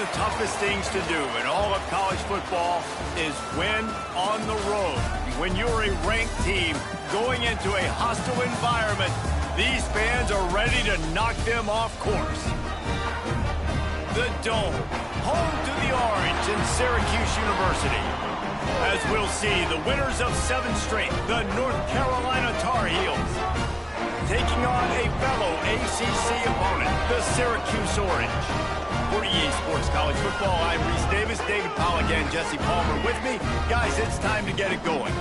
the toughest things to do in all of college football is win on the road. When you're a ranked team going into a hostile environment, these fans are ready to knock them off course. The Dome, home to the Orange in Syracuse University. As we'll see, the winners of 7 straight, the North Carolina Tar Heels, taking on a fellow ACC opponent, the Syracuse Orange. For EA Sports College Football, I'm Reese Davis, David Pollack, and Jesse Palmer with me. Guys, it's time to get it going.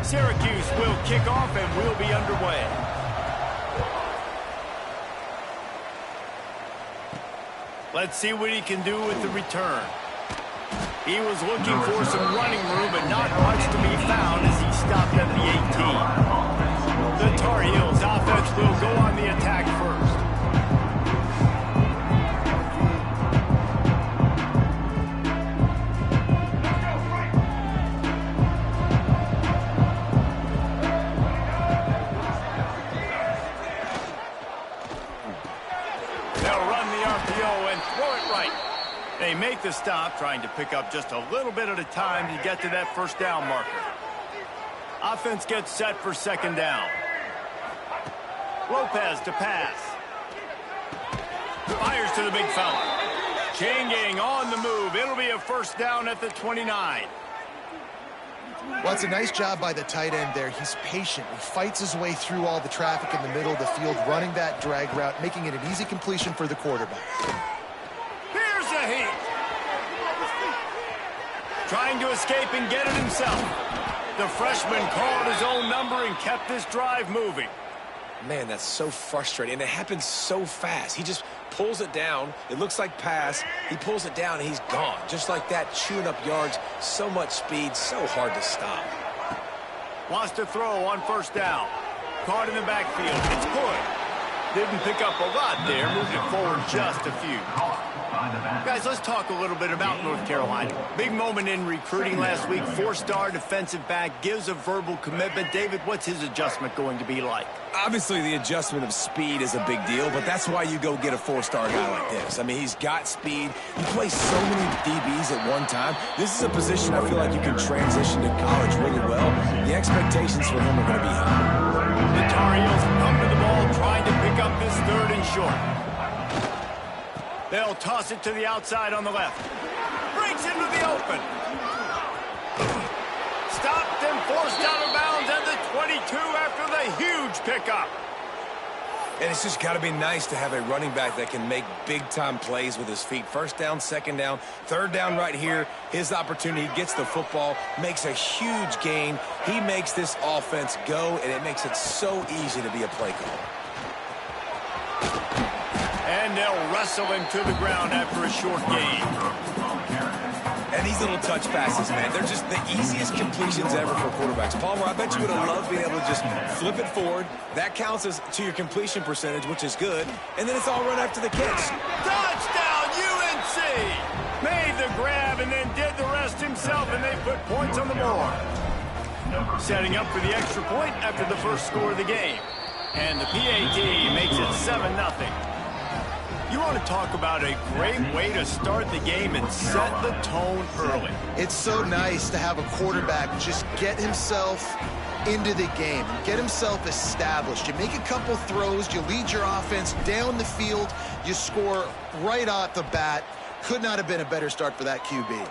Syracuse will kick off and we'll be underway. Let's see what he can do with the return. He was looking for some running room, but not much to be found as he stopped at the 18. The Tar Heels offense will go on the attack first. They make the stop, trying to pick up just a little bit at a time to get to that first down marker. Offense gets set for second down. Lopez to pass. Fires to the big fella. Chain gang on the move. It'll be a first down at the 29. Well, it's a nice job by the tight end there. He's patient. He fights his way through all the traffic in the middle of the field, running that drag route, making it an easy completion for the quarterback. Trying to escape and get it himself. The freshman called his own number and kept this drive moving. Man, that's so frustrating. And it happens so fast. He just pulls it down. It looks like pass. He pulls it down, and he's gone. Just like that, chewing up yards. So much speed, so hard to stop. Wants to throw on first down. Caught in the backfield. It's good. Didn't pick up a lot there. Moved it forward just a few. Guys, let's talk a little bit about North Carolina. Big moment in recruiting last week. 4-star defensive back, gives a verbal commitment. David, what's his adjustment going to be like? Obviously, the adjustment of speed is a big deal, but that's why you go get a 4-star guy like this. I mean, he's got speed. He plays so many DBs at one time. This is a position I feel like you can transition to college really well. The expectations for him are going to be high. The Tar Heels come to the ball, trying to pick up this 3rd and short. They'll toss it to the outside on the left. Breaks into the open. Stopped and forced out of bounds at the 22 after the huge pickup. And it's just got to be nice to have a running back that can make big-time plays with his feet. First down, second down, third down right here. His opportunity, gets the football, makes a huge gain. He makes this offense go, and it makes it so easy to be a play caller. And they'll wrestle him to the ground after a short gain. And these little touch passes, man, they're just the easiest completions ever for quarterbacks. Palmer, I bet you would have loved being able to just flip it forward. That counts as to your completion percentage, which is good. And then it's all run after the catch. Touchdown, UNC! Made the grab and then did the rest himself, and they put points on the board. Setting up for the extra point after the first score of the game. And the PAT makes it 7-0. You want to talk about a great way to start the game and set the tone early. It's so nice to have a quarterback just get himself into the game, get himself established. You make a couple throws, you lead your offense down the field, you score right off the bat. Could not have been a better start for that QB.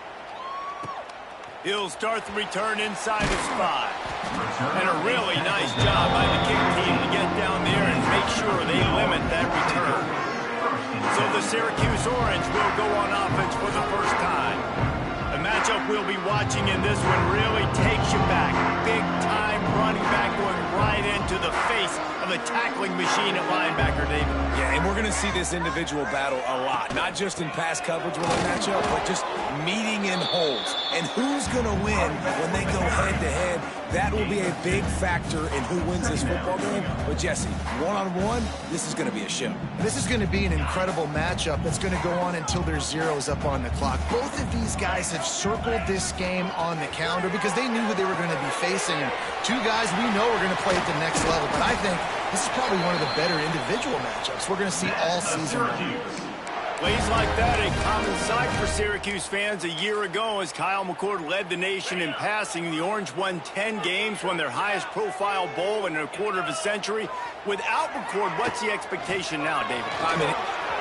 He'll start the return inside his 5. And a really nice job by the kick team to get down there and make sure they limit that return. So the Syracuse Orange will go on offense for the first time. The matchup we'll be watching in this one really takes you back. Big-time running back going right into the face of a tackling machine at linebacker, David. Yeah, and we're going to see this individual battle a lot. Not just in pass coverage when they match up, but just meeting in holes. And who's going to win when they go head-to-head? That will be a big factor in who wins this football game. But, Jesse, one-on-one, this is going to be a show. This is going to be an incredible matchup that's going to go on until there's zeros up on the clock. Both of these guys have circled this game on the calendar because they knew who they were going to be facing. And two guys we know are going to play at the next level. But I think This is probably one of the better individual matchups we're going to see all season long. Plays like that, a common sight for Syracuse fans a year ago as Kyle McCord led the nation in passing. The Orange won 10 games, won their highest profile bowl in a quarter of a century. Without McCord, what's the expectation now, David?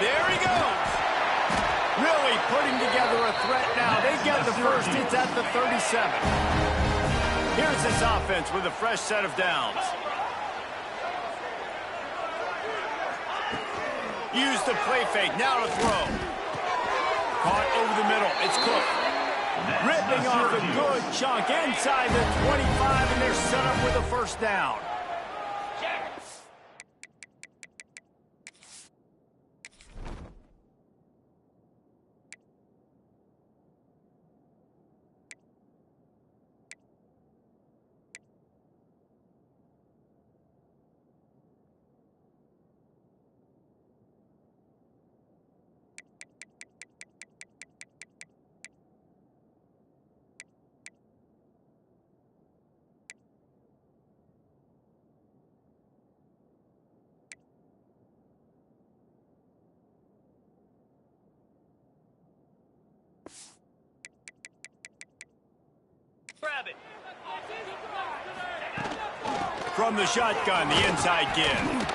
There he goes. Really putting together a threat now. They get the first. It's at the 37. Here's this offense with a fresh set of downs. Use the play fake. Now to throw. Caught over the middle. It's Cook. Ripping off a good chunk inside the 25, and they're set up with a first down. Grab it. From the shotgun, the inside give.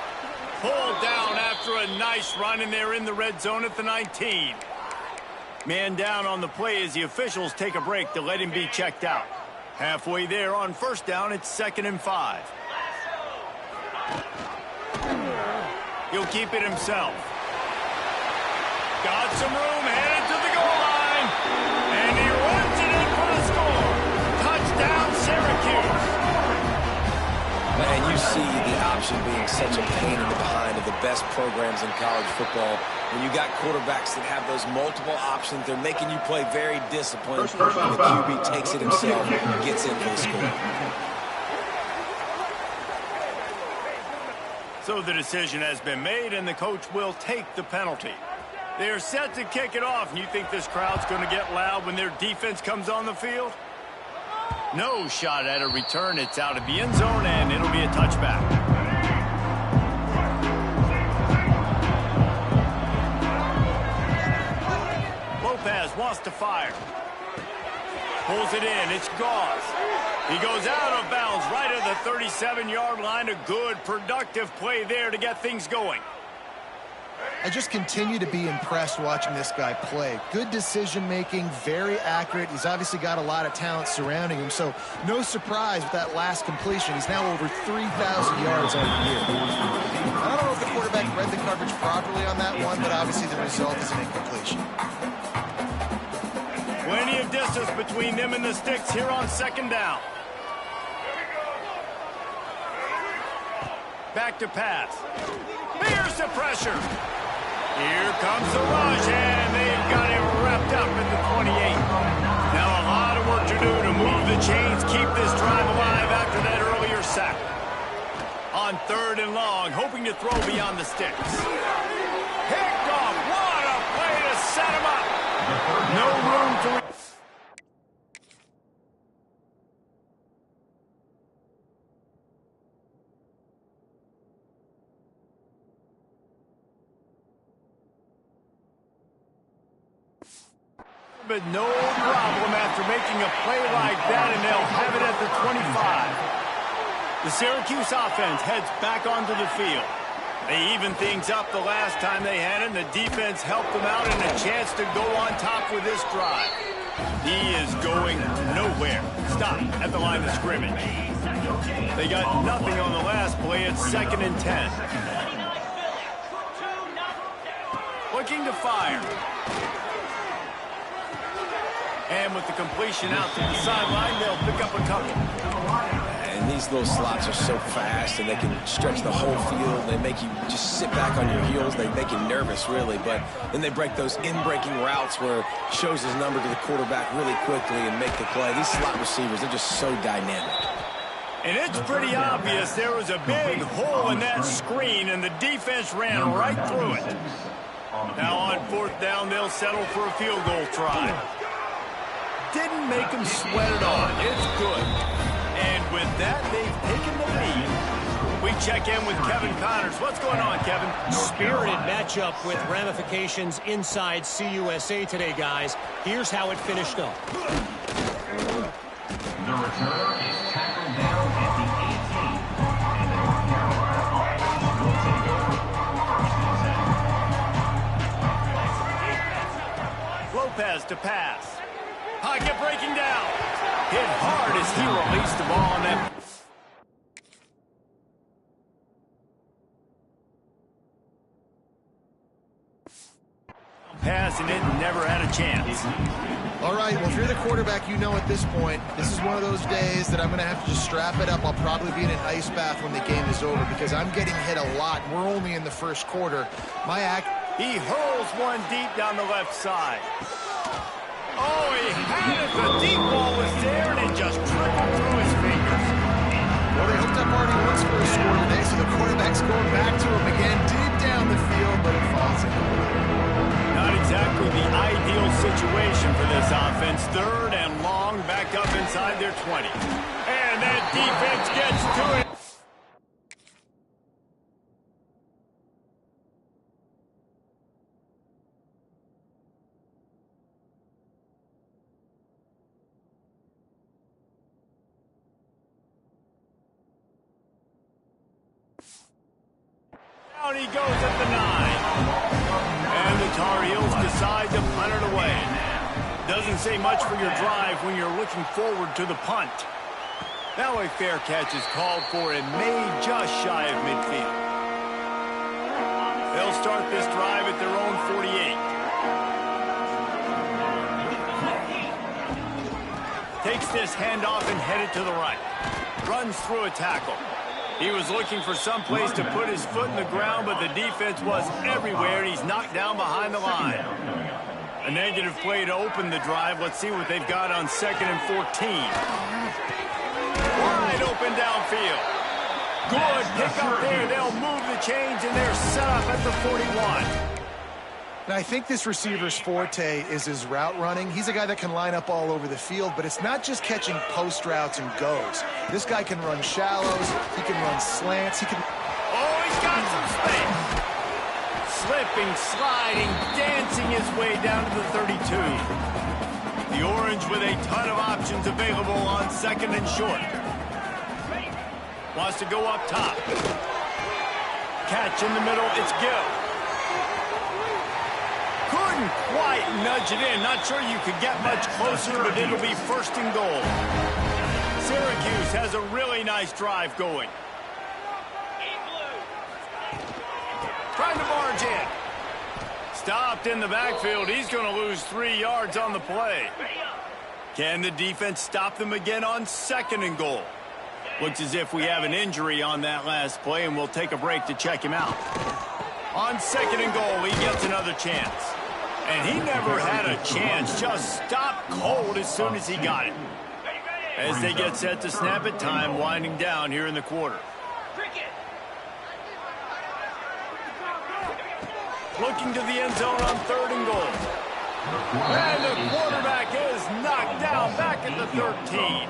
Pulled down after a nice run, and they're in the red zone at the 19. Man down on the play as the officials take a break to let him be checked out. Halfway there on first down, it's 2nd and 5. He'll keep it himself. Got some room, headed to the goal line. And he runs it in for the score. Touchdown, Syracuse. Man, you see the option being such a pain in the behind of the best programs in college football. When you got quarterbacks that have those multiple options, they're making you play very disciplined. And the QB takes it himself and gets in for the score. So the decision has been made, and the coach will take the penalty. They're set to kick it off, and you think this crowd's going to get loud when their defense comes on the field? No shot at a return. It's out of the end zone, and it'll be a touchback. Lopez wants to fire. Pulls it in. It's Gauze. He goes out of bounds right at the 37-yard line. A good, productive play there to get things going. I just continue to be impressed watching this guy play. Good decision-making, very accurate. He's obviously got a lot of talent surrounding him, so no surprise with that last completion. He's now over 3,000 yards on the year. I don't know if the quarterback read the coverage properly on that one, but obviously the result is an incompletion. Plenty of distance between them and the sticks here on 2nd down. Back to pass. Here's the pressure. Here comes the rush, and they've got him wrapped up at the 28. Now a lot of work to do to move the chains, keep this drive alive after that earlier sack. On 3rd and long, hoping to throw beyond the sticks. Picked off. What a play to set him up. No room to... But no problem after making a play like that, and they'll have it at the 25. The Syracuse offense heads back onto the field. They evened things up the last time they had it, and the defense helped them out and a chance to go on top with this drive. He is going nowhere. Stop at the line of scrimmage. They got nothing on the last play. It's 2nd and 10. Looking to fire. And with the completion out to the sideline, they'll pick up a couple. And these little slots are so fast, and they can stretch the whole field. They make you just sit back on your heels. They make you nervous, really. But then they break those in-breaking routes where it shows his number to the quarterback really quickly and make the play. These slot receivers, they're just so dynamic. And it's pretty obvious there was a big hole in that screen, and the defense ran right through it. Now on 4th down, they'll settle for a field goal try. Didn't make them sweat it on. It's good. And with that, they've taken the lead. We check in with Kevin Connors. What's going on, Kevin? Spirited matchup with ramifications inside CUSA today, guys. Here's how it finished up. The returner is tackled down at the 18. And the North Carolina offense will take over. Lopez to pass. Pocket breaking down. Hit hard as he released the ball on that. Pass and it never had a chance. All right, well, if you're the quarterback, you know at this point, this is one of those days that I'm going to have to just strap it up. I'll probably be in an ice bath when the game is over because I'm getting hit a lot. We're only in the first quarter. He hurls one deep down the left side. Oh, he had it. The deep ball was there, and it just trickled through his fingers. Well, they hooked up already once for a score today, so the quarterback's going back to him again, deep down the field, but it falls in. Not exactly the ideal situation for this offense. Third and long, back up inside their 20. And that defense gets to it. Down he goes at the 9. And the Tar Heels decide to punt it away. Doesn't say much for your drive when you're looking forward to the punt. Now a fair catch is called for and made just shy of midfield. They'll start this drive at their own 48. Takes this handoff and headed to the right. Runs through a tackle. He was looking for some place to put his foot in the ground, but the defense was everywhere, and he's knocked down behind the line. A negative play to open the drive. Let's see what they've got on 2nd and 14. Wide open downfield. Good pick up there. They'll move the chains, and they're set up at the 41. And I think this receiver's forte is his route running. He's a guy that can line up all over the field, but it's not just catching post routes and goes. This guy can run shallows. He can run slants. He can... Oh, he's got some space. Slipping, sliding, dancing his way down to the 32. The Orange with a ton of options available on 2nd and short. Wants to go up top. Catch in the middle. It's Gill. Couldn't quite nudge it in. Not sure you could get much closer, but it'll be 1st and goal. Syracuse has a really nice drive going. Trying to barge in. Stopped in the backfield. He's going to lose 3 yards on the play. Can the defense stop them again on 2nd and goal? Looks as if we have an injury on that last play, and we'll take a break to check him out. On 2nd and goal, he gets another chance. And he never had a chance, just stopped cold as soon as he got it. As they get set to snap it, time winding down here in the quarter. Looking to the end zone on 3rd and goal. And the quarterback is knocked down back at the 13.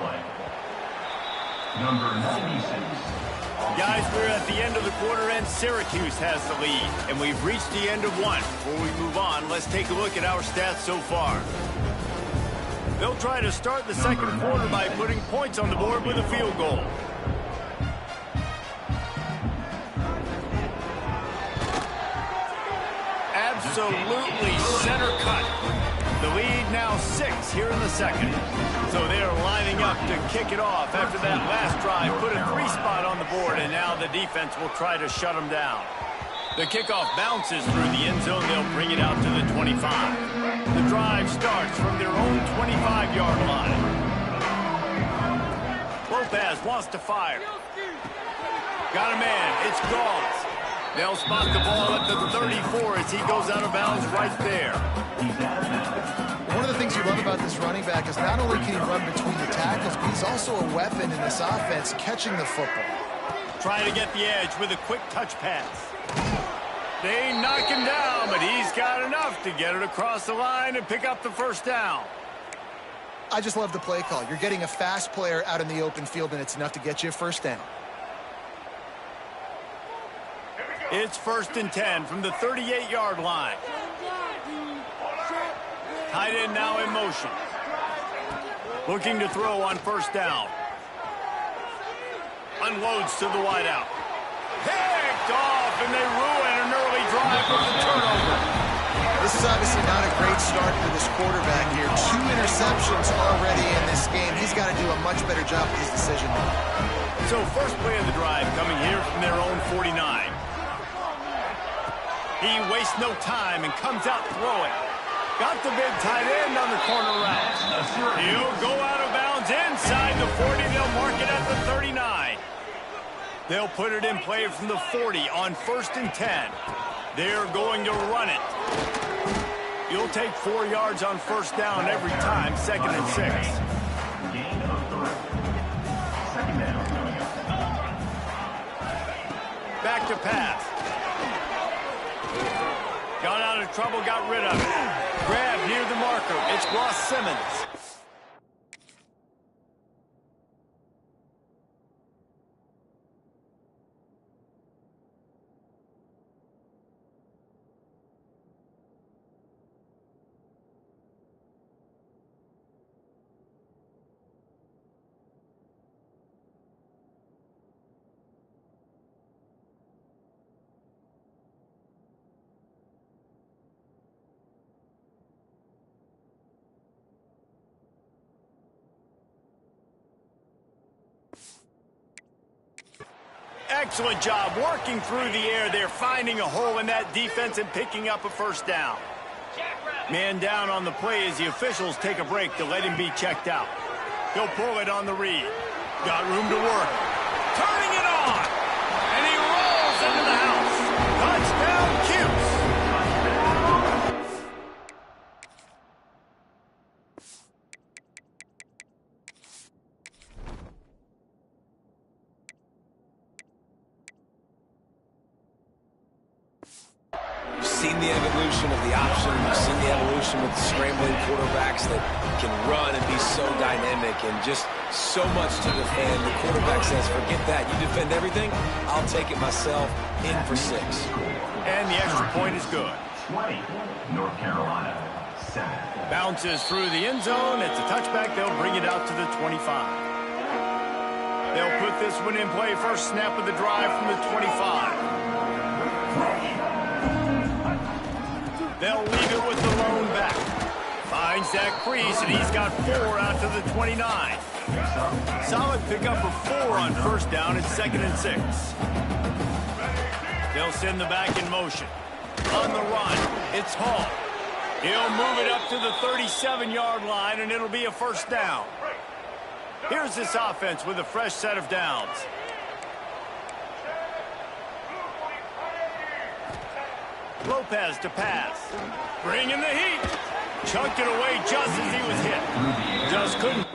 Number 96. Guys, we're at the end of the quarter, and Syracuse has the lead. And we've reached the end of one. Before we move on, let's take a look at our stats so far. They'll try to start the 2nd quarter by putting points on the board with a field goal. Absolutely center cut. The lead now 6 here in the 2nd. So they're lining up to kick it off after that last drive. Put a 3 spot on the board, and now the defense will try to shut them down. The kickoff bounces through the end zone. They'll bring it out to the 25. The drive starts from their own 25-yard line. Lopez wants to fire. Got a man. It's Gauls. They'll spot the ball at the 34 as he goes out of bounds right there. One of the things you love about this running back is not only can he run between the tackles, but he's also a weapon in this offense catching the football. Trying to get the edge with a quick touch pass. They knock him down, but he's got enough to get it across the line and pick up the 1st down. I just love the play call. You're getting a fast player out in the open field, and it's enough to get you a 1st down. It's 1st and 10 from the 38-yard line. Tight end now in motion. Looking to throw on 1st down. Unloads to the wideout. Picked off, and they ruin an early drive with the turnover. This is obviously not a great start for this quarterback here. 2 interceptions already in this game. He's got to do a much better job with his decision. So first play of the drive coming here from their own 49. He wastes no time and comes out throwing. Got the big tight end on the corner route. He'll go out of bounds inside the 40. They'll mark it at the 39. They'll put it in play from the 40 on 1st and 10. They're going to run it. You'll take 4 yards on 1st down every time, 2nd and 6. Gain of 3. 2nd down. Back to pass. Got out of trouble, got rid of it. Grab near the marker. It's Ross Simmons. Excellent job working through the air there, finding a hole in that defense and picking up a 1st down. Man down on the play as the officials take a break to let him be checked out. He'll pull it on the read. Got room to work. Turning it on. And he rolls into the house. Touchdown, Cuse. Seen the evolution of the option. You've seen the evolution with the scrambling quarterbacks that can run and be so dynamic and just so much to defend. The quarterback says, forget that. You defend everything, I'll take it myself. In for 6. And the extra point is good. 20. North Carolina. 7. Bounces through the end zone. It's a touchback. They'll bring it out to the 25. They'll put this one in play. First snap of the drive from the 25. They'll leave it with the lone back. Finds that crease, and he's got 4 out to the 29. Solid pickup for 4 on 1st down and 2nd and 6. They'll send the back in motion. On the run, it's Hall. He'll move it up to the 37-yard line, and it'll be a 1st down. Here's this offense with a fresh set of downs. Lopez to pass. Bringing the heat. Chunked it away just as he was hit. Just couldn't.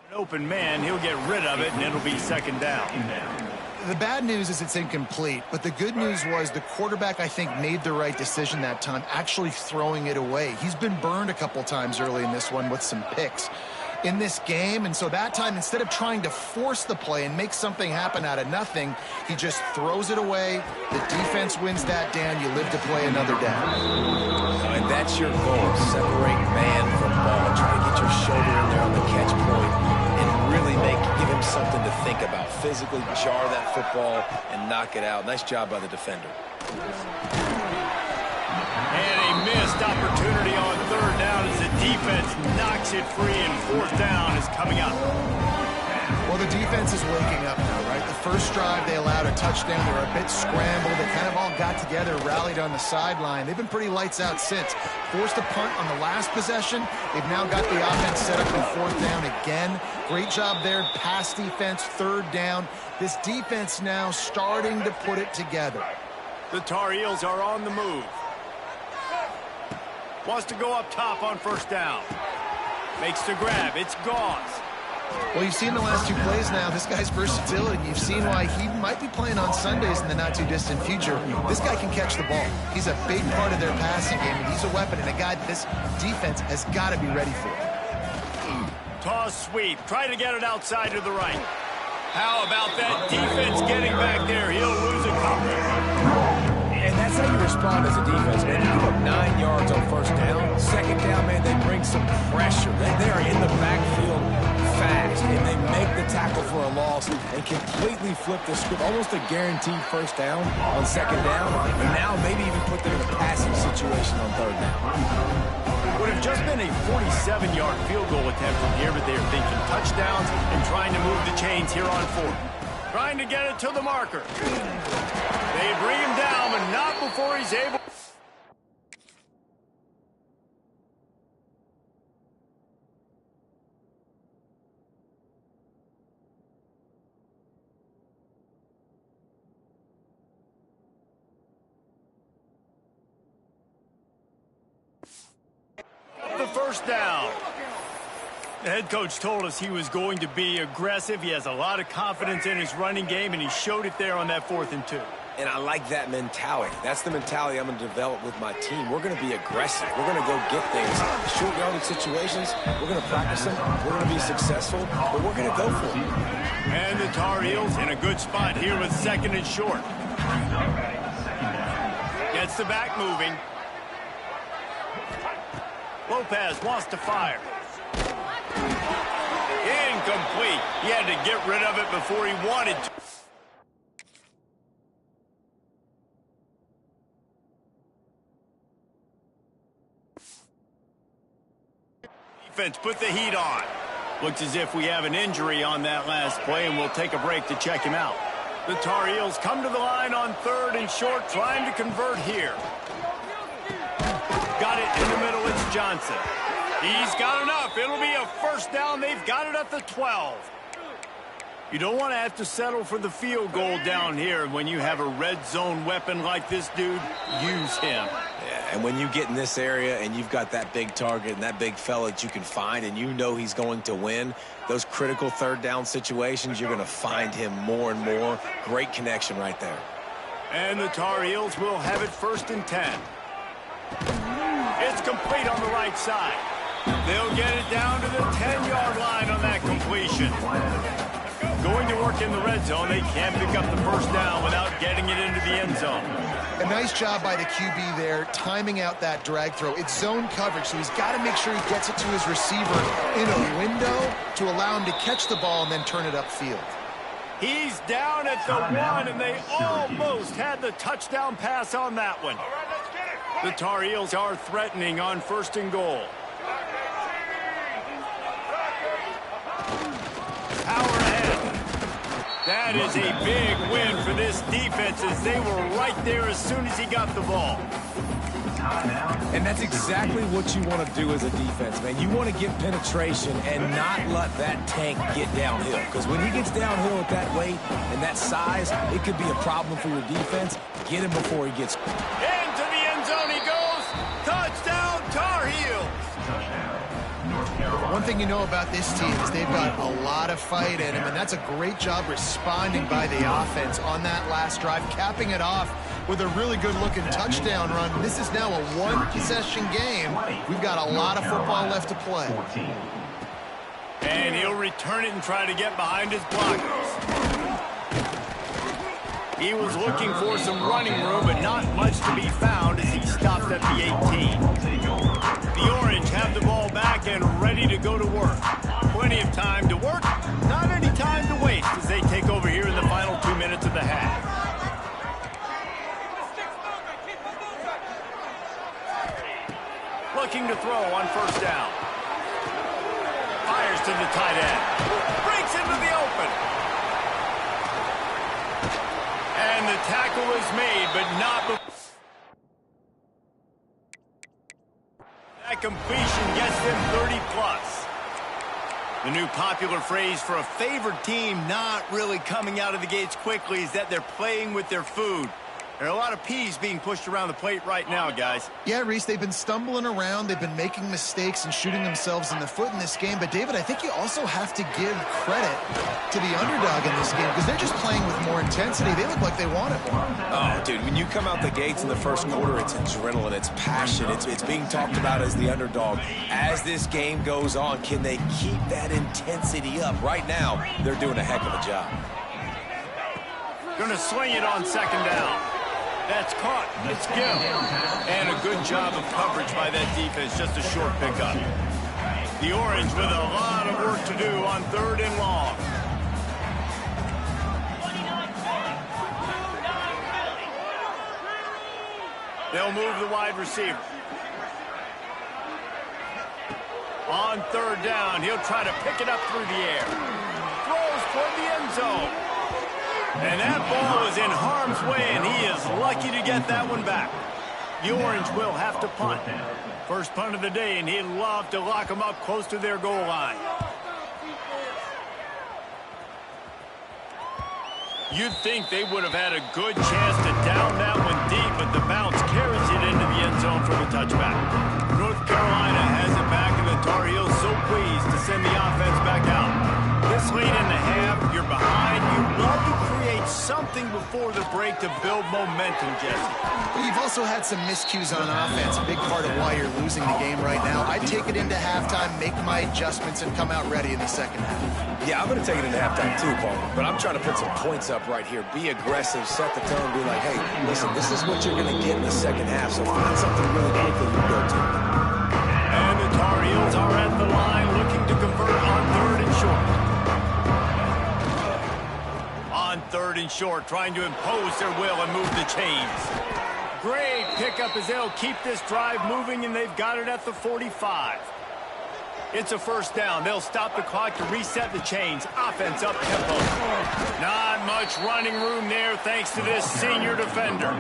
An open man, he'll get rid of it, and it'll be 2nd down. The bad news is it's incomplete, but the good news was the quarterback, I think, made the right decision that time, actually throwing it away. He's been burned a couple times early in this one with some picks in this game, and so that time, instead of trying to force the play and make something happen out of nothing, he just throws it away. The defense wins that down. You live to play another down. And that's your goal. Separate man from ball. Try to get your shoulder in there on the catch point and really give him something to think about. Physically jar that football and knock it out. Nice job by the defender. And a missed opportunity on 3rd down as the defense knocks it free, and 4th down is coming up. Well, the defense is waking up now, right? The first drive, they allowed a touchdown. They were a bit scrambled. They kind of all got together, rallied on the sideline. They've been pretty lights out since. Forced a punt on the last possession. They've now got the offense set up in 4th down again. Great job there. Pass defense, 3rd down. This defense now starting to put it together. The Tar Heels are on the move. Wants to go up top on 1st down. Makes the grab. It's Gauze. Well, you've seen the last 2 plays now. This guy's versatility. You've seen why he might be playing on Sundays in the not-too-distant future. This guy can catch the ball. He's a big part of their passing game, and he's a weapon and a guy that this defense has got to be ready for. Toss sweep. Try to get it outside to the right. How about that defense getting back there? He'll lose a couple. And that's how you respond as a defense, man. You give up 9 yards on first down. Second down, man, they bring some pressure. They are in the backfield fast, and they make the tackle for a loss and completely flip the script. Almost a guaranteed first down on second down, and now maybe even put them in a passing situation on third down. Would have just been a 47-yard field goal attempt from here, but they're thinking touchdowns and trying to move the chains here on fourth. Trying to get it to the marker. They bring him down, but not before he's able. The first down. The head coach told us he was going to be aggressive. He has a lot of confidence in his running game, and he showed it there on that 4th and 2. And I like that mentality. That's the mentality I'm going to develop with my team. We're going to be aggressive. We're going to go get things. Short yardage situations, we're going to practice them. We're going to be successful, but we're going to go for it. And the Tar Heels in a good spot here with 2nd and short. Gets the back moving. Lopez wants to fire. Incomplete. He had to get rid of it before he wanted to. Defense put the heat on. Looks as if we have an injury on that last play, and we'll take a break to check him out. The Tar Heels come to the line on 3rd and short, trying to convert here. Got it in the middle. It's Johnson. He's got enough. It'll be a first down. They've got it at the 12. You don't want to have to settle for the field goal down here. When you have a red zone weapon like this dude, use him. Yeah, and when you get in this area and you've got that big target and that big fella that you can find and you know he's going to win, those critical 3rd down situations, you're going to find him more and more. Great connection right there. And the Tar Heels will have it 1st and 10. It's complete on the right side. They'll get it down to the 10-yard line on that completion. Going to work in the red zone. They can't pick up the first down without getting it into the end zone. A nice job by the QB there, timing out that drag throw. It's zone coverage, so he's got to make sure he gets it to his receiver in a window to allow him to catch the ball and then turn it upfield. He's down at the 1, and they almost had the touchdown pass on that one. The Tar Heels are threatening on 1st and goal. Power ahead. That is a big win for this defense as they were right there as soon as he got the ball. And that's exactly what you want to do as a defense, man. You want to get penetration and not let that tank get downhill. Because when he gets downhill at that weight and that size, it could be a problem for your defense. Get him before he gets... Into the end zone he goes. Touchdown, Tar Heels. One thing you know about this team is they've got a lot of fight in them, and that's a great job responding by the offense on that last drive, capping it off with a really good-looking touchdown run. This is now a 1-possession game. We've got a lot of football left to play. And he'll return it and try to get behind his blockers. He was looking for some running room, but not much to be found as he stopped at the 18. The Orange have the ball back and ready to go to work. Plenty of time to work, not any time to waste as they take over here in the final 2 minutes of the half. Looking to throw on 1st down. Fires to the tight end. Breaks into the open. And the tackle is made, but not... That completion gets them 30-plus. The new popular phrase for a favored team not really coming out of the gates quickly is that they're playing with their food. There are a lot of P's being pushed around the plate right now, guys. Yeah, Reese, they've been stumbling around. They've been making mistakes and shooting themselves in the foot in this game. But, David, I think you also have to give credit to the underdog in this game because they're just playing with more intensity. They look like they want it more. Oh, dude, when you come out the gates in the first quarter, it's adrenaline, it's passion. It's being talked about as the underdog. As this game goes on, can they keep that intensity up? Right now, they're doing a heck of a job. Going to swing it on second down. That's caught. It's Gill. And a good job of coverage by that defense. Just a short pickup. The Orange with a lot of work to do on 3rd and long. They'll move the wide receiver. On 3rd down, he'll try to pick it up through the air. Throws toward the end zone. And that ball is in harm's way, and he is lucky to get that one back. The Orange will have to punt. First punt of the day, and he'd love to lock them up close to their goal line. You'd think they would have had a good chance to down that one deep, but the bounce carries it into the end zone for the touchback. North Carolina has it back, and the Tar Heels so pleased to send the offense back out. This late in the half, you're behind. You love to create something before the break to build momentum, Jesse. Well, you've also had some miscues on offense, a big part of why you're losing the game right now. I'd take it into halftime, make my adjustments, and come out ready in the second half. Yeah, I'm going to take it into halftime too, Paul. But I'm trying to put some points up right here. Be aggressive, set the tone, be like, hey, listen, this is what you're going to get in the second half, so find something really quickly you go to. And the Tar Heels are at the line looking to convert on 3rd and short. On 3rd and short, trying to impose their will and move the chains. Great pickup as they'll keep this drive moving, and they've got it at the 45. It's a first down. They'll stop the clock to reset the chains. Offense up tempo. Not much running room there thanks to this senior defender.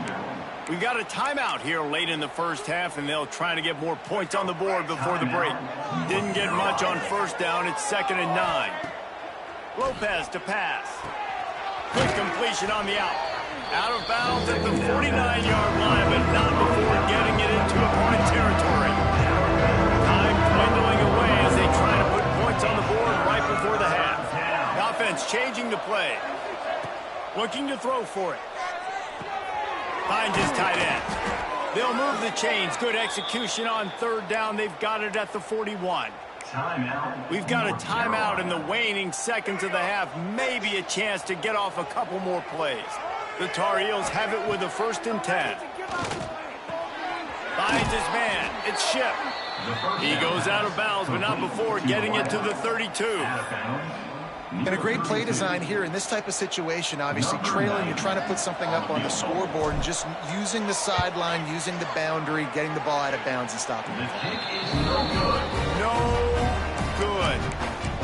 We've got a timeout here late in the first half, and they'll try to get more points on the board before the break. Didn't get much on first down. It's 2nd and 9. Lopez to pass. Quick completion on the out. Out of bounds at the 49-yard line, but not before getting it into opponent territory. Time dwindling away as they try to put points on the board right before the half. The offense changing the play. Looking to throw for it. Finds his tight end. They'll move the chains. Good execution on 3rd down. They've got it at the 41. We've got a timeout in the waning seconds of the half. Maybe a chance to get off a couple more plays. The Tar Heels have it with a 1st and 10. Finds his man. It's Ship. He goes out of bounds, but not before getting it to the 32. And a great play design here in this type of situation. Obviously, trailing, you're trying to put something up on the scoreboard and just using the sideline, using the boundary, getting the ball out of bounds and stopping it. No good.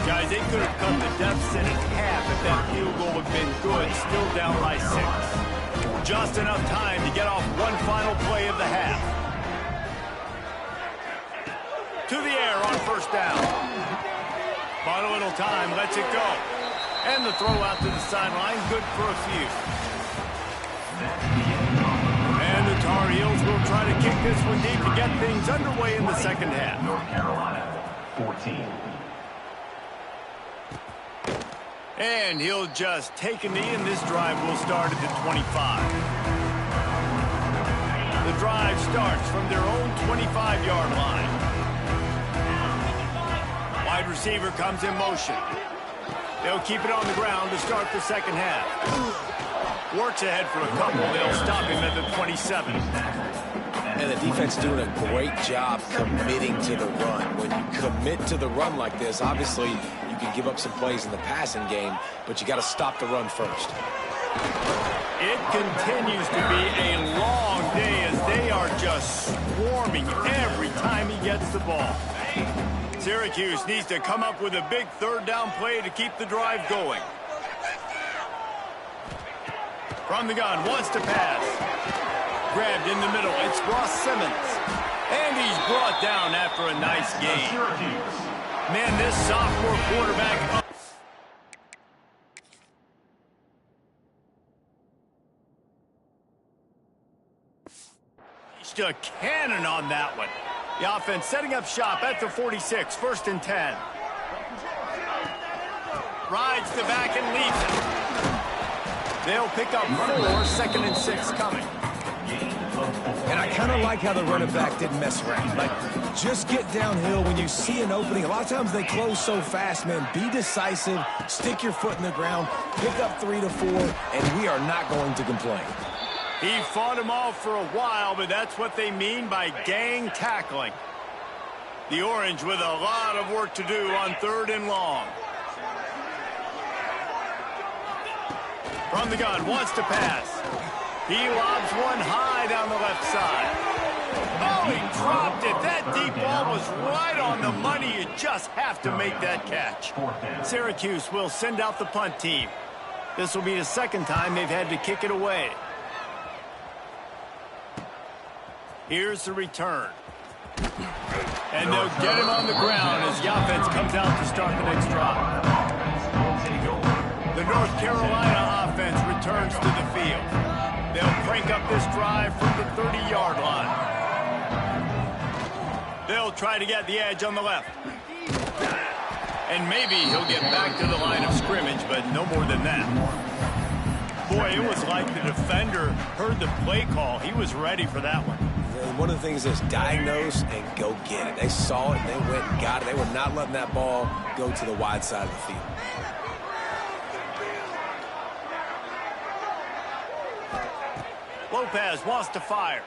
Guys, they could have cut the deficit in half if that field goal had been good. Still down by 6. Just enough time to get off one final play of the half. To the air on 1st down. Bought a little time, lets it go. And the throw out to the sideline, good for a few. And the Tar Heels will try to kick this one deep to get things underway in the second half. North Carolina, 14. And he'll just take a knee, and this drive will start at the 25. The drive starts from their own 25-yard line. Wide receiver comes in motion. They'll keep it on the ground to start the second half. Works ahead for a couple. They'll stop him at the 27. And the defense doing a great job committing to the run. When you commit to the run like this, obviously you can give up some plays in the passing game, but you got to stop the run first. It continues to be a long day as they are just swarming every time he gets the ball. Syracuse needs to come up with a big 3rd down play to keep the drive going. From the gun, wants to pass. Grabbed in the middle, it's Ross Simmons. And he's brought down after a nice game. Man, this sophomore quarterback... launched a cannon on that one. The offense setting up shop at the 46, 1st and 10. Rides the back and leaves it. They'll pick up 4, 2nd and 6 coming. And I kind of like how the running back didn't mess around. Like, just get downhill when you see an opening. A lot of times they close so fast, man. Be decisive, stick your foot in the ground, pick up 3 to 4, and we are not going to complain. He fought him off for a while, but that's what they mean by gang tackling. The Orange with a lot of work to do on 3rd and long. From the gun, wants to pass. He lobs one high down the left side. Oh, he dropped it. That deep ball was right on the money. You just have to make that catch. Syracuse will send out the punt team. This will be the 2nd time they've had to kick it away. Here's the return. And they'll get him on the ground as the offense comes out to start the next drive. The North Carolina offense returns to the field. They'll crank up this drive from the 30-yard line. They'll try to get the edge on the left. And maybe he'll get back to the line of scrimmage, but no more than that. Boy, it was like the defender heard the play call. He was ready for that one. And one of the things is diagnose and go get it. They saw it, and they went and got it. They were not letting that ball go to the wide side of the field. Lopez wants to fire.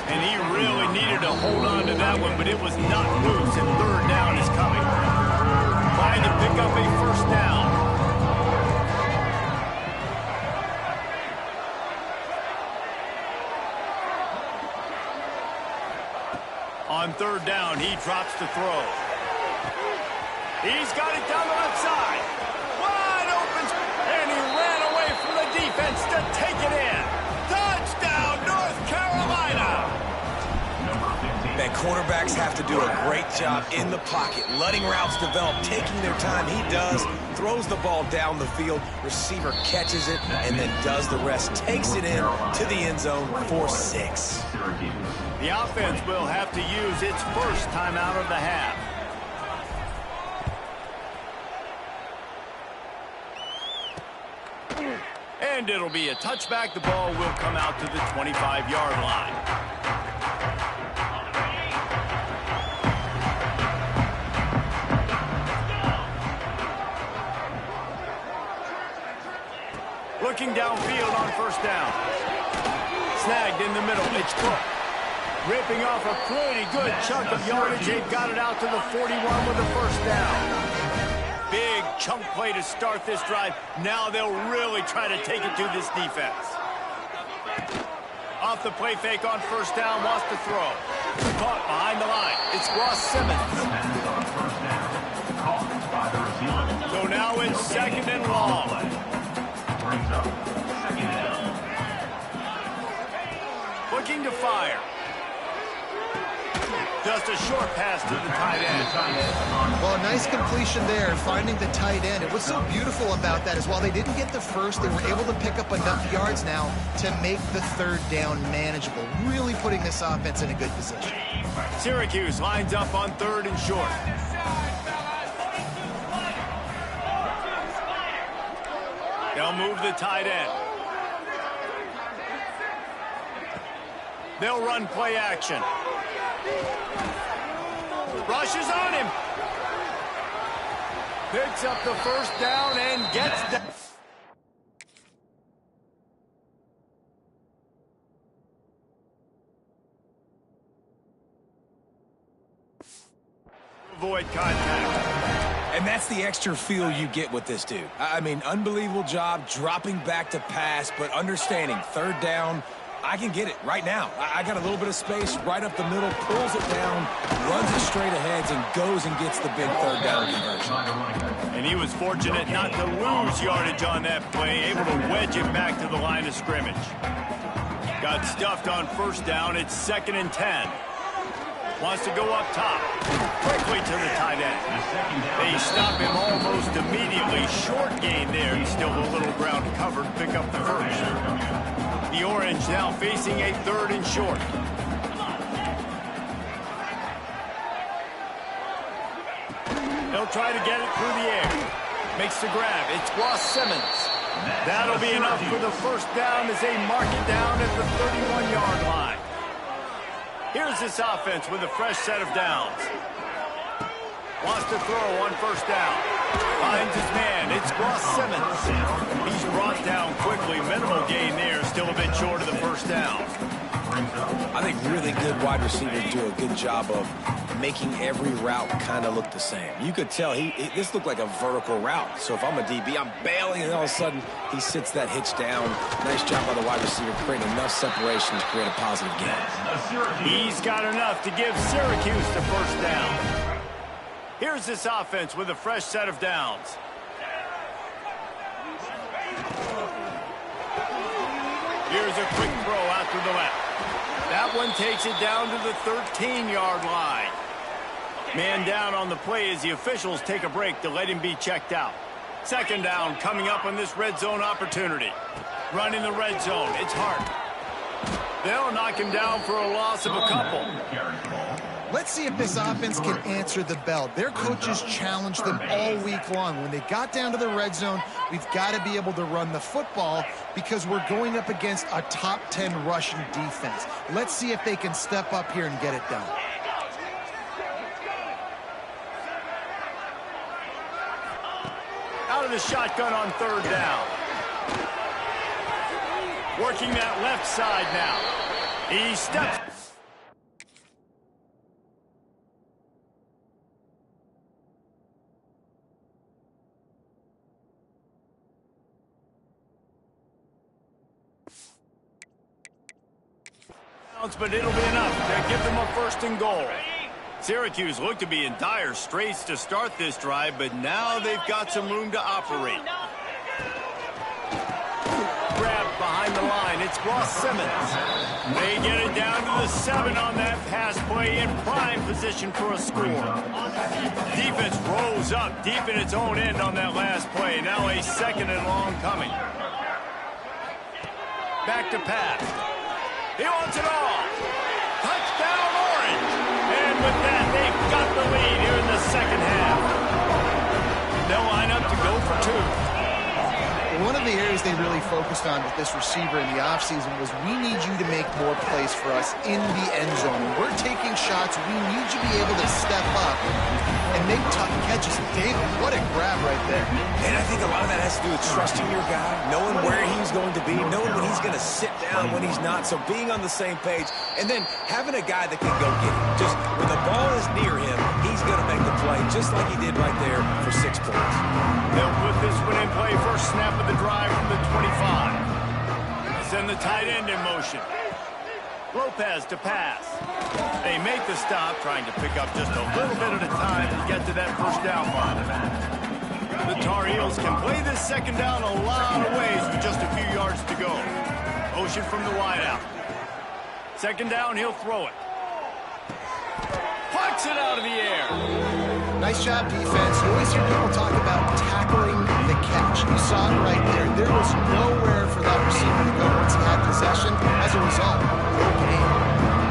And he really needed to hold on to that one, but it was not loose, and 3rd down is coming. Trying to pick up a 1st down. On 3rd down, he drops the throw. He's got it down the left side. Wide open, and he ran away from the defense to take it in. Touchdown, North Carolina! Man, quarterbacks have to do a great job in the pocket, letting routes develop, taking their time. He does, throws the ball down the field, receiver catches it, and then does the rest, takes it in to the end zone for 6. The offense will have to use its 1st timeout of the half. And it'll be a touchback. The ball will come out to the 25-yard line. Looking downfield on 1st down. Snagged in the middle. It's Cook. Ripping off a pretty good chunk of yardage. They've got it out to the 41 with a 1st down. Big chunk play to start this drive. Now they'll really try to take it to this defense. Off the play fake on 1st down, wants to throw. Caught behind the line. It's Ross Simmons. So now it's 2nd and long. Looking to fire. Just a short pass to the tight end. Well, a nice completion there, finding the tight end. And what's so beautiful about that is while they didn't get the 1st, they were able to pick up enough yards now to make the 3rd down manageable, really putting this offense in a good position. Syracuse lines up on 3rd and short. They'll move the tight end. They'll run play action. Rushes on him. Picks up the 1st down and gets down. Avoid contact. And that's the extra feel you get with this dude. I mean, unbelievable job dropping back to pass, but understanding 3rd down, I can get it right now. I got a little bit of space right up the middle, pulls it down, runs it straight ahead, and goes and gets the big 3rd down conversion. And he was fortunate not to lose yardage on that play, able to wedge it back to the line of scrimmage. Got stuffed on 1st down. It's 2nd and 10. Wants to go up top. Quickly to the tight end. They stop him almost immediately. Short gain there. Still a little ground covered. Pick up the 1st. The Orange Orange now facing a 3rd and short. They'll try to get it through the air. Makes the grab. It's Ross Simmons. That'll be enough for the first down as they mark it down at the 31-yard line. Here's this offense with a fresh set of downs. Wants to throw on 1st down. Finds his man. It's Ross Simmons. He's brought down quickly. Minimal gain there. Still a bit short of the 1st down. I think really good wide receivers do a good job of making every route kind of look the same. You could tell this looked like a vertical route. So if I'm a DB, I'm bailing, and all of a sudden he sits that hitch down. Nice job by the wide receiver creating enough separation to create a positive gain. He's got enough to give Syracuse the 1st down. Here's this offense with a fresh set of downs. Here's a quick throw out to the left. That one takes it down to the 13-yard line. Man down on the play as the officials take a break to let him be checked out. 2nd down coming up on this red zone opportunity. Running the red zone. It's Hart. They'll knock him down for a loss of a couple. Let's see if this offense can answer the bell. Their coaches challenged them all week long. When they got down to the red zone, we've got to be able to run the football because we're going up against a top 10 rushing defense. Let's see if they can step up here and get it done. Out of the shotgun on 3rd down. Working that left side now. He steps. But it'll be enough to give them a 1st and goal. Syracuse looked to be in dire straits to start this drive, but now they've got some room to operate. Grab behind the line. It's Ross Simmons. They get it down to the 7 on that pass play in prime position for a score. Defense rolls up deep in its own end on that last play. Now a 2nd and long coming. Back to pass. He wants it all. Touchdown, Orange. And with that, they've got the lead here in the 2nd half. They'll line up to go for 2. One of the areas they really focused on with this receiver in the offseason was we need you to make more plays for us in the end zone. When we're taking shots, we need you to be able to step up and make tough catches. David, what a grab right there. And I think a lot of that has to do with trusting your guy, knowing where he's going to be, knowing when he's going to sit down, when he's not. So being on the same page, and then having a guy that can go get it. Just when the ball is near him, he's going to make the play, just like he did right there for 6 points. They'll put this one in play. First snap of the drive from the 25. Send the tight end in motion. Lopez to pass. They make the stop, trying to pick up just a little bit at a time to get to that 1st down line. The Tar Heels can play this 2nd down a lot of ways with just a few yards to go. Motion from the wideout. 2nd down, he'll throw it. Plucks it out of the air. Nice job, defense. You always hear people talk about tackling the catch. You saw it right there. There was nowhere for that receiver to go once he had possession. As a result, no gain.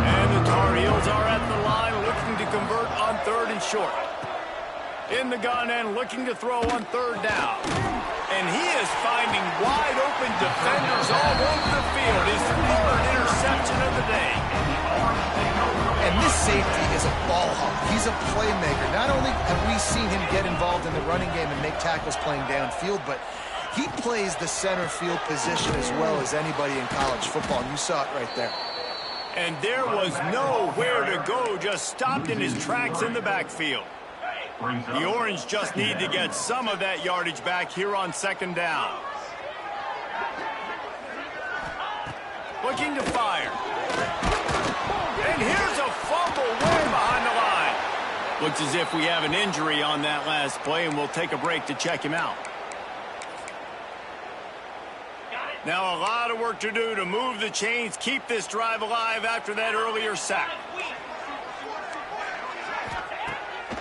And the Tar Heels are at the line looking to convert on 3rd and short. In the gun and looking to throw on 3rd down. And he is finding wide open defenders all over the field. His 3rd interception of the day. And this safety is a ball hawk. He's a playmaker. Not only have we seen him get involved in the running game and make tackles playing downfield, but he plays the center field position as well as anybody in college football. And you saw it right there. And there was nowhere to go, just stopped in his tracks in the backfield. The Orange just need to get some of that yardage back here on 2nd down. Looking to fire. And here's a fumble way behind the line. Looks as if we have an injury on that last play, and we'll take a break to check him out. Now a lot of work to do to move the chains, keep this drive alive after that earlier sack.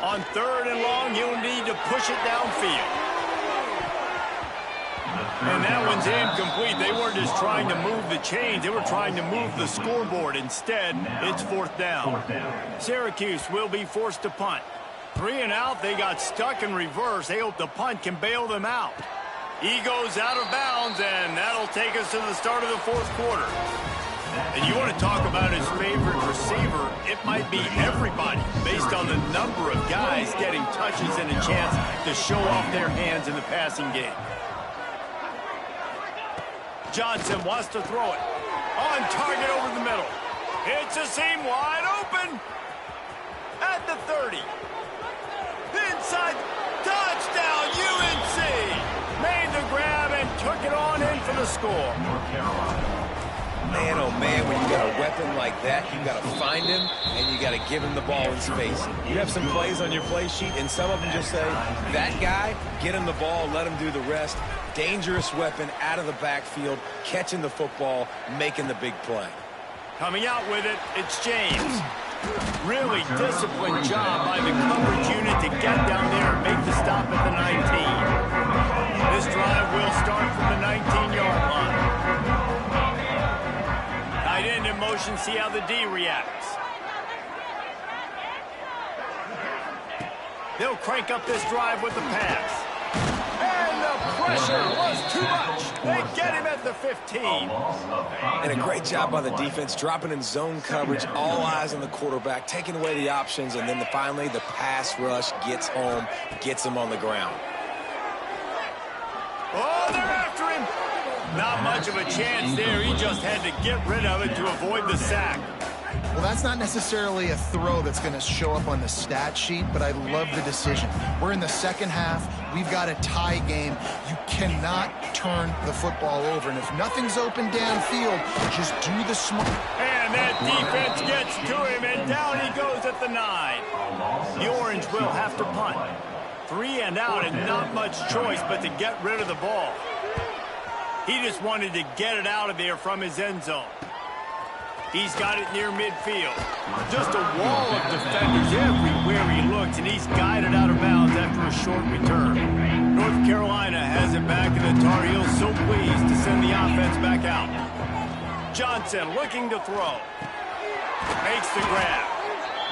On 3rd and long, you'll need to push it downfield. And that one's incomplete. They weren't just trying to move the chains. They were trying to move the scoreboard. Instead, it's fourth down. Syracuse will be forced to punt. 3 and out. They got stuck in reverse. They hope the punt can bail them out. He goes out of bounds, and that'll take us to the start of the fourth quarter. And you want to talk about his favorite receiver, it might be everybody based on the number of guys getting touches and a chance to show off their hands in the passing game. Johnson wants to throw it. On target over the middle. It's a seam wide open. At the 30. Inside. Touchdown, UNC. Made the grab and took it on in for the score. Man, oh man, when you got a weapon like that, you got to find him and you got to give him the ball in space. You have some plays on your play sheet, and some of them just say, that guy, get him the ball, let him do the rest. Dangerous weapon out of the backfield, catching the football, making the big play. Coming out with it, it's James. Really disciplined job by the coverage unit to get down there and make the stop at the 19. This drive will start from the 19-yard line. Tight end in motion, see how the D reacts. They'll crank up this drive with the pass. And the pressure was too much. They get him at the 15. And a great job by the defense, dropping in zone coverage, all eyes on the quarterback, taking away the options, and then finally the pass rush gets home, gets him on the ground. Oh, they're after him. Not much of a chance there. He just had to get rid of it to avoid the sack. Well, that's not necessarily a throw that's going to show up on the stat sheet, but I love the decision. We're in the second half. We've got a tie game. You cannot turn the football over. And if nothing's open downfield, just do the smart. And that defense gets to him, and down he goes at the 9. The Orange will have to punt. 3 and out, and not much choice but to get rid of the ball. He just wanted to get it out of there from his end zone. He's got it near midfield. Just a wall of defenders everywhere he looks, and he's guided out of bounds after a short return. North Carolina has it back, and the Tar Heels so pleased to send the offense back out. Johnson looking to throw. Makes the grab.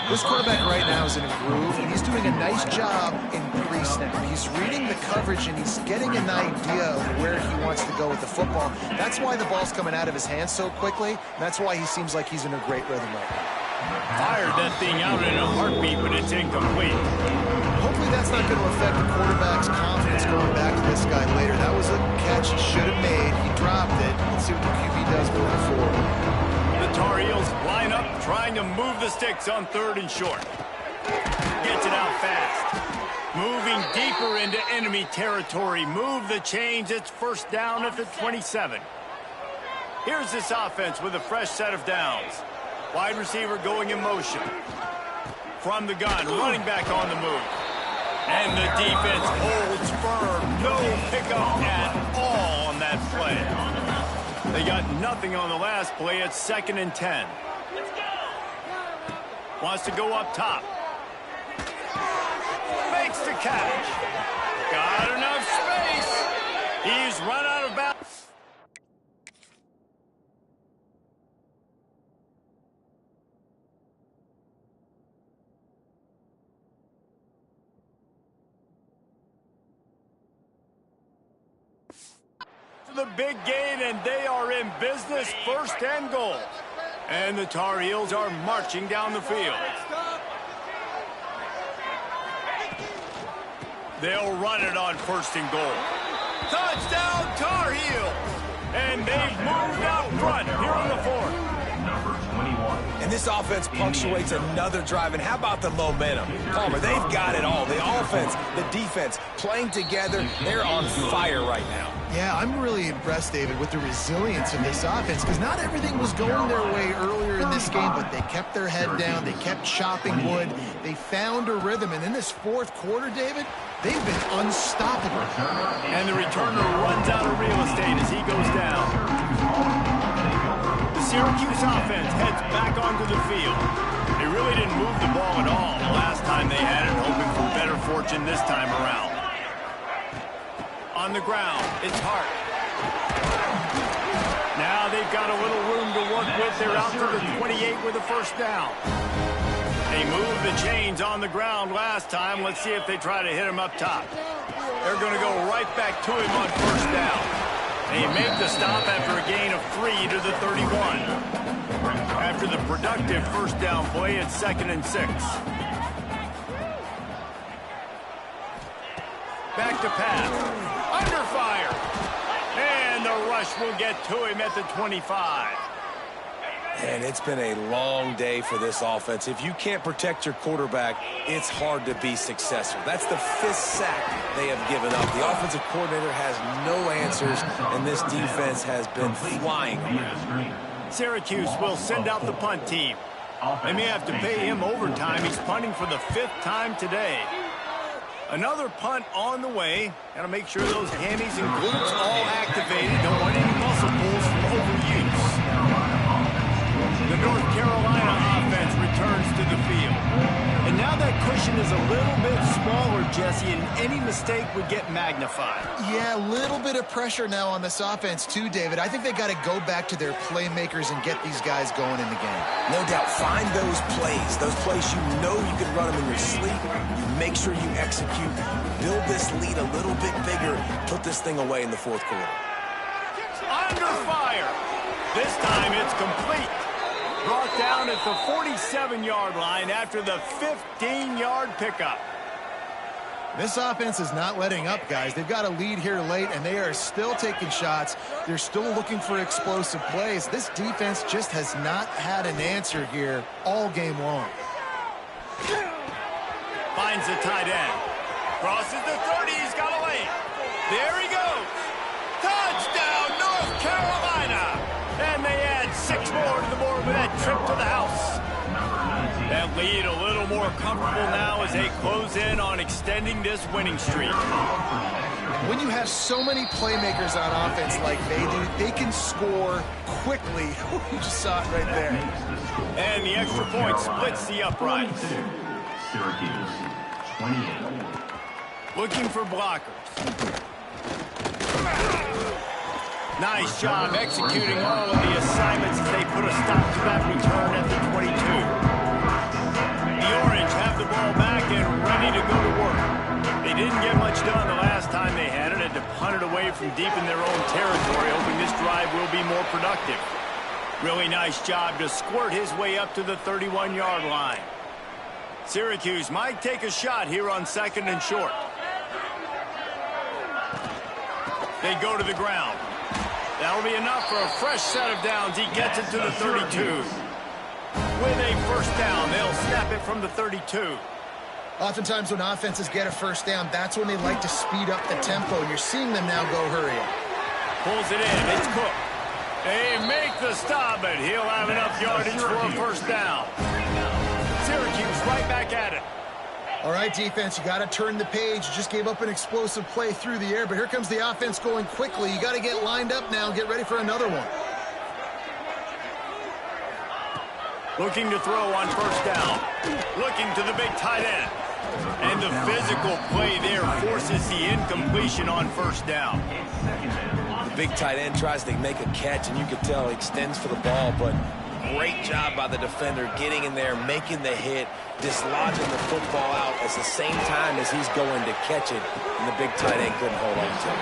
This quarterback right now is in a groove, and he's doing a nice job in pre-snap. He's reading the coverage, and he's getting an idea of where he wants to go with the football. That's why the ball's coming out of his hands so quickly. That's why he seems like he's in a great rhythm right now. Fired that thing out in a heartbeat, but it's incomplete. Hopefully that's not going to affect the quarterback's confidence going back to this guy later. That was a catch he should have made. He dropped it. Let's see what the QB does moving forward. The Tar Heels line up, trying to move the sticks on 3rd and short. Gets it out fast. Moving deeper into enemy territory. Move the chains. It's first down at the 27. Here's this offense with a fresh set of downs. Wide receiver going in motion. From the gun, running back on the move. And the defense holds firm. No pickup at all on that play. They got nothing on the last play. It's 2nd and 10. Wants to go up top. Makes the catch. Got enough space. He's run out of bounds. The big gain, and they are in business, 1st and goal. And the Tar Heels are marching down the field. They'll run it on 1st and goal. Touchdown, Tar Heels! And they've moved out front here on the 4th. And this offense punctuates another drive. And how about the momentum? Palmer, they've got it all. The offense, the defense, playing together. They're on fire right now. Yeah, I'm really impressed, David, with the resilience of this offense, because not everything was going their way earlier in this game, but they kept their head down. They kept chopping wood. They found a rhythm. And in this 4th quarter, David, they've been unstoppable. And the returner runs out of real estate as he goes down. The Syracuse offense heads back onto the field. They really didn't move the ball at all the last time they had it, hoping for better fortune this time around. On the ground, it's Hart. got a little room to work with. They're out to the 28 with a first down. They moved the chains on the ground last time. Let's see if they try to hit him up top. They're going to go right back to him on first down. They make the stop after a gain of 3 to the 31. After the productive first down play, it's 2nd and 6. Back to pass. Under fire. And the rush will get to him at the 25. And it's been a long day for this offense. If you can't protect your quarterback, it's hard to be successful. That's the 5th sack they have given up. The offensive coordinator has no answers, and this defense has been flying around. Syracuse will send out the punt team. They may have to pay him overtime. He's punting for the 5th time today. Another punt on the way. Got to make sure those hammies and glutes all activated. Don't want any muscle pulls from overuse. The North Carolina offense returns to the field. And now that cushion is a little bit smaller, Jesse, and any mistake would get magnified. Yeah, a little bit of pressure now on this offense too, David. I think they got to go back to their playmakers and get these guys going in the game. No doubt, find those plays you know you can run them in your sleep. You make sure you execute, build this lead a little bit bigger, put this thing away in the 4th quarter. Under fire. This time it's complete. Brought down at the 47-yard line after the 15-yard pickup. This offense is not letting up, guys. They've got a lead here late, and they are still taking shots. They're still looking for explosive plays. This defense just has not had an answer here all game long. Finds the tight end. Crosses the 30. He's got a lane. There he goes. Touchdown, North Carolina. And they add 6 more to the board with that trip to the house. That lead a little more comfortable now as they close in on extending this winning streak. When you have so many playmakers on offense like they do, they can score quickly. You just saw it right there. And the extra point splits the uprights. Syracuse, 28. Looking for blockers. Nice job executing all of the assignments as they put a stop to that return at the 22. The Orange have the ball back and ready to go to work. They didn't get much done the last time they had it. Had to punt it away from deep in their own territory, hoping this drive will be more productive. Really nice job to squirt his way up to the 31-yard line. Syracuse might take a shot here on 2nd and short. They go to the ground. That'll be enough for a fresh set of downs. He gets it to the 32. With a first down, they'll snap it from the 32. Oftentimes when offenses get a first down, that's when they like to speed up the tempo. And you're seeing them now go hurry up. Pulls it in. It's Cook. They make the stop, but he'll have enough yardage for a first down. Syracuse right back at it. All right, defense, you got to turn the page. You just gave up an explosive play through the air, but here comes the offense going quickly. You got to get lined up now and get ready for another one. Looking to throw on first down. Looking to the big tight end. And the physical play there forces the incompletion on first down. The big tight end tries to make a catch, and you can tell he extends for the ball, but great job by the defender getting in there, making the hit, dislodging the football out at the same time as he's going to catch it, and the big tight end couldn't hold on to it.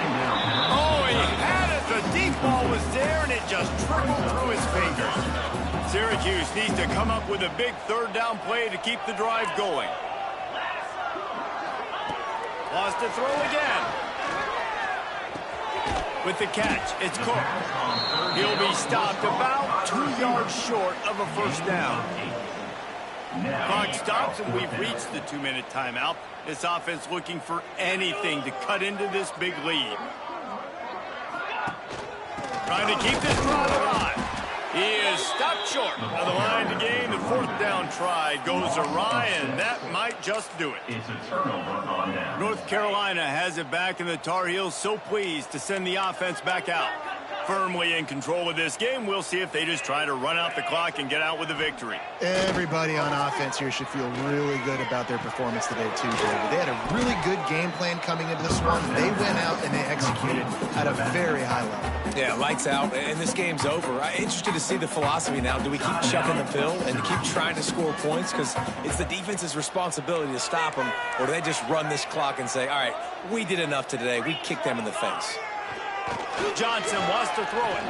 Oh, he had it. The deep ball was there, and it just trickled through his fingers. Syracuse needs to come up with a big third down play to keep the drive going. Lost to throw again. With the catch, it's Cook. He'll be stopped about 2 yards short of a first down. Clock stops, and we've reached the 2-minute timeout. This offense looking for anything to cut into this big lead. Trying to keep this drive alive. He is is stopped short of the line to gain. The fourth down try goes awry, and that might just do it. It's a turnover on down. North Carolina has it back, and the Tar Heels so pleased to send the offense back out. Firmly in control of this game. We'll see if they just try to run out the clock and get out with a victory. Everybody on offense here should feel really good about their performance today, too, David. They had a really good game plan coming into this one. They went out and they executed at a very high level. Yeah, lights out, and this game's over. I'm interested to see the philosophy now. Do we keep chucking the pill and keep trying to score points? Because it's the defense's responsibility to stop them, or do they just run this clock and say, all right, we did enough today. We kicked them in the face. Johnson wants to throw it.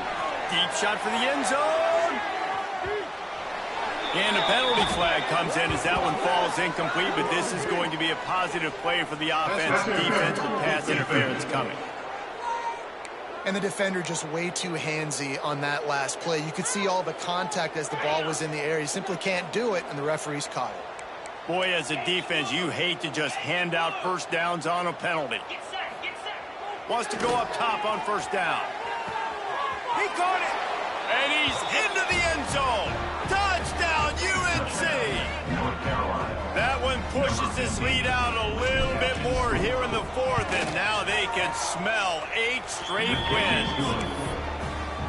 Deep shot for the end zone. And a penalty flag comes in as that one falls incomplete, but this is going to be a positive play for the offense. Defense with pass interference coming. And the defender just way too handsy on that last play. You could see all the contact as the ball was in the air. You simply can't do it, and the referees caught it. Boy, as a defense, you hate to just hand out first downs on a penalty. Wants to go up top on first down. He caught it. And he's into the end zone. Touchdown, UNC. North Carolina. That one pushes this lead out a little bit more here in the fourth, and now they can smell 8 straight wins.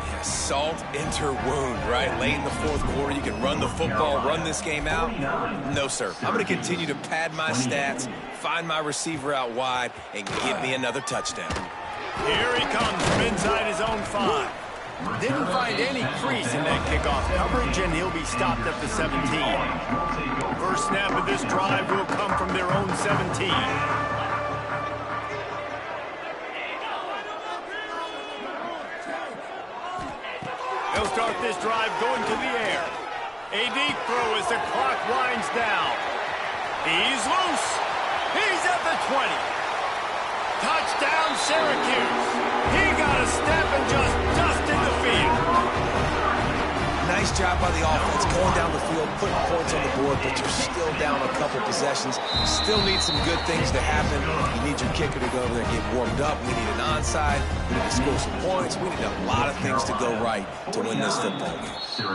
Yeah, salt into wound, right? Late in the fourth quarter, you can run the football, run this game out. No, sir. I'm going to continue to pad my stats, find my receiver out wide, and give me another touchdown. Here he comes from inside his own 5. Didn't find any crease in that kickoff coverage, and he'll be stopped at the 17. First snap of this drive will come from their own 17. They'll start this drive going to the air. A deep throw as the clock winds down. He's loose. He's at the 20. Touchdown, Syracuse. He got a step and just dusted the field. Nice job by the offense, going down the field, putting points on the board, but you're still down a couple possessions. You still need some good things to happen. You need your kicker to go over there and get warmed up. We need an onside. We need to score some points. We need a lot of things to go right to win this football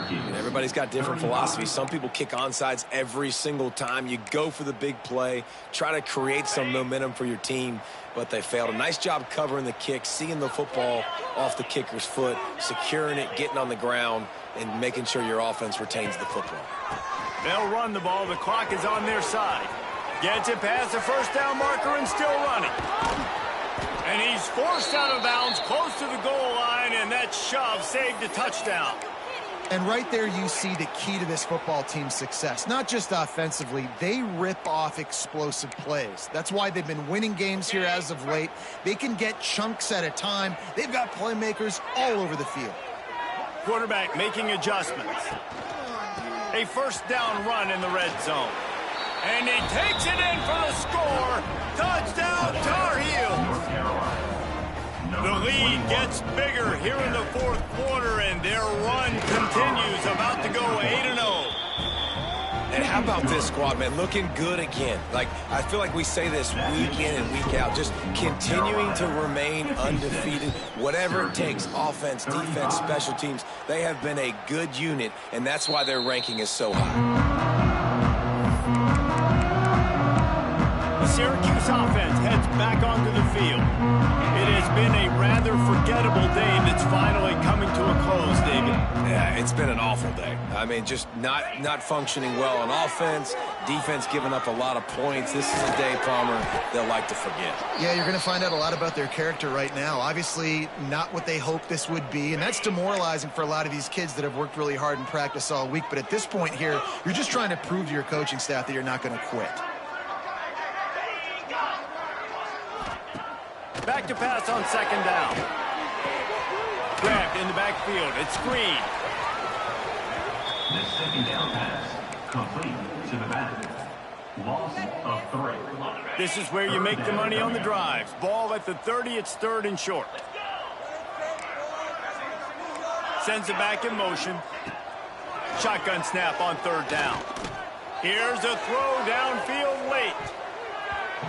game. And everybody's got different philosophies. Some people kick onsides every single time. You go for the big play, try to create some momentum for your team, but they failed. A nice job covering the kick, seeing the football off the kicker's foot, securing it, getting on the ground, and making sure your offense retains the football. They'll run the ball. The clock is on their side. Gets it past the first down marker and still running. And he's forced out of bounds close to the goal line, and that shove saved a touchdown. And right there you see the key to this football team's success. Not just offensively, they rip off explosive plays. That's why they've been winning games here as of late. They can get chunks at a time. They've got playmakers all over the field. Quarterback making adjustments. A first down run in the red zone. And he takes it in for the score. Touchdown, Tar Heels. The lead gets bigger here in the fourth quarter, and their run continues, about to go 8-0. And how about this squad, man? Looking good again. Like, I feel like we say this week in and week out, just continuing to remain undefeated. Whatever it takes, offense, defense, special teams, they have been a good unit, and that's why their ranking is so high. The Syracuse offense heads back onto the field. It has been a rather forgettable day that's finally coming to a close, David. Yeah, it's been an awful day. I mean, just not functioning well on offense, defense giving up a lot of points. This is a day, Palmer, they'll like to forget. Yeah, you're going to find out a lot about their character right now. Obviously, not what they hoped this would be, and that's demoralizing for a lot of these kids that have worked really hard in practice all week. But at this point here, you're just trying to prove to your coaching staff that you're not going to quit. Back to pass on second down. Grabbed in the backfield. It's screen. The second down pass, complete to the back. Loss of 3. This is where you make the money on the drives. Ball at the 30. It's third and short. Sends it back in motion. Shotgun snap on third down. Here's a throw downfield late.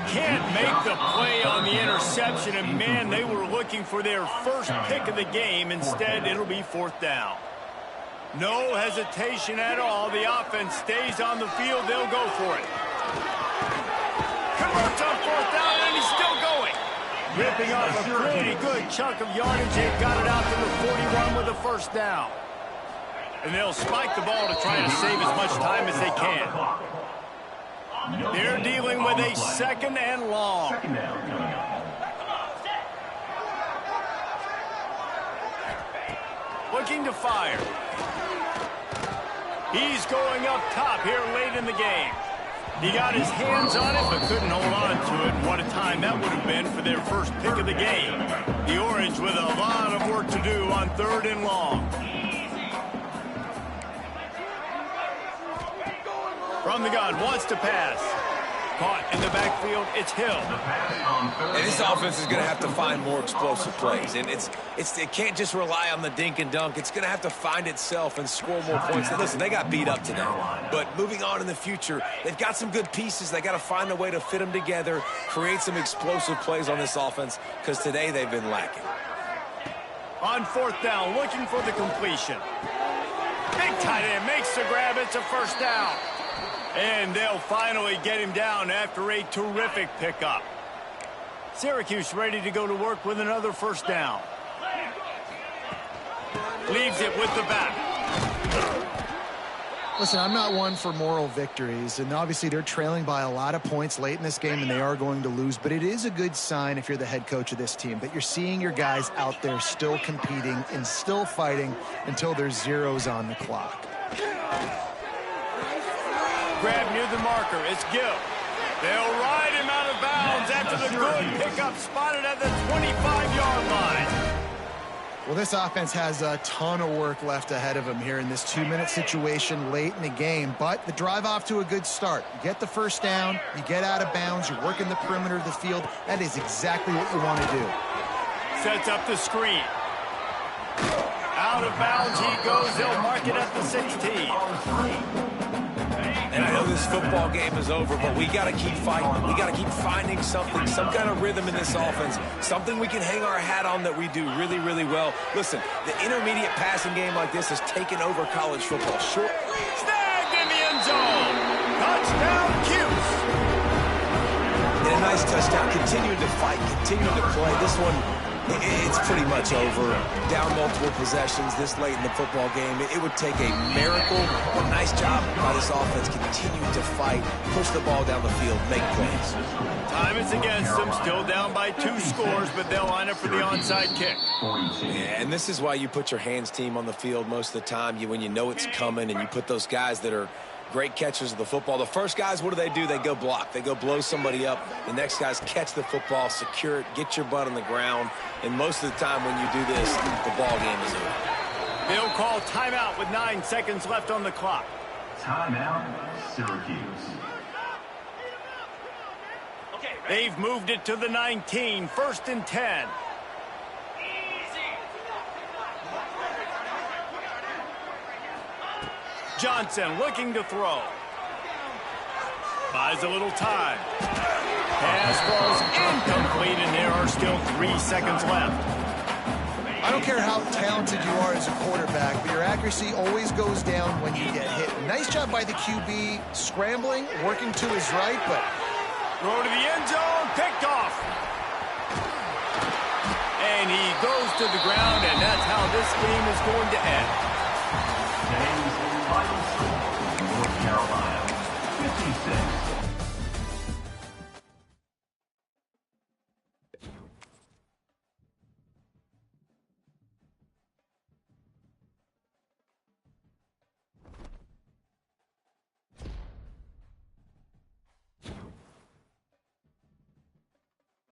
Can't make the play on the interception, and man, they were looking for their first pick of the game. Instead, it'll be fourth down. No hesitation at all. The offense stays on the field. They'll go for it. Converts on fourth down, and he's still going. Ripping off a pretty good chunk of yardage. They've got it out to the 41 with a first down. And they'll spike the ball to try to save as much time as they can. They're dealing with a second and long. Looking to fire. He's going up top here late in the game. He got his hands on it, but couldn't hold on to it. What a time that would have been for their first pick of the game. The Orange with a lot of work to do on third and long. From the gun, wants to pass. Caught in the backfield, it's Hill. And this offense is going to have to find more explosive plays. And it can't just rely on the dink and dunk. It's going to have to find itself and score more points. And listen, they got beat up today. But moving on in the future, they've got some good pieces. They got to find a way to fit them together, create some explosive plays on this offense, because today they've been lacking. On fourth down, looking for the completion. Big tight end makes the grab. It's a first down. And they'll finally get him down after a terrific pickup. Syracuse ready to go to work with another first down. Leaves it with the back. Listen, I'm not one for moral victories, and obviously they're trailing by a lot of points late in this game, and they are going to lose, but it is a good sign if you're the head coach of this team that you're seeing your guys out there still competing and still fighting until there's zeros on the clock. Grab near the marker. It's Gill. They'll ride him out of bounds after the good pickup spotted at the 25-yard line. Well, this offense has a ton of work left ahead of them here in this 2-minute situation late in the game, but the drive off to a good start. You get the first down, you get out of bounds, you're working the perimeter of the field. That is exactly what you want to do. Sets up the screen. Out of bounds he goes. They'll mark it at the 16. And I know this football game is over, but we got to keep fighting. We got to keep finding something, some kind of rhythm in this offense, something we can hang our hat on that we do really, really well. Listen, the intermediate passing game like this has taken over college football. Short. Snagged in the end zone. Touchdown, Cuse. And a nice touchdown. Continuing to fight, continuing to play. This one, it's pretty much over. Down multiple possessions this late in the football game. It would take a miracle. A nice job by this offense. Continue to fight, push the ball down the field, make plays. Time is against them. Still down by 2 scores, but they'll line up for the onside kick. Yeah, and this is why you put your hands team on the field most of the time. When you know it's coming and you put those guys that are great catchers of the football. The first guys, what do? They go block. They go blow somebody up. The next guys catch the football, secure it, get your butt on the ground. And most of the time when you do this, the ball game is over. They'll call timeout with 9 seconds left on the clock. Timeout, Syracuse. They've moved it to the 19, 1st and 10. Johnson looking to throw. Buys a little time. Pass falls incomplete, and there are still 3 seconds left. I don't care how talented you are as a quarterback, but your accuracy always goes down when you get hit. Nice job by the QB, scrambling, working to his right, but throw to the end zone, picked off. And he goes to the ground, and that's how this game is going to end. Today's final score, North Carolina, 56.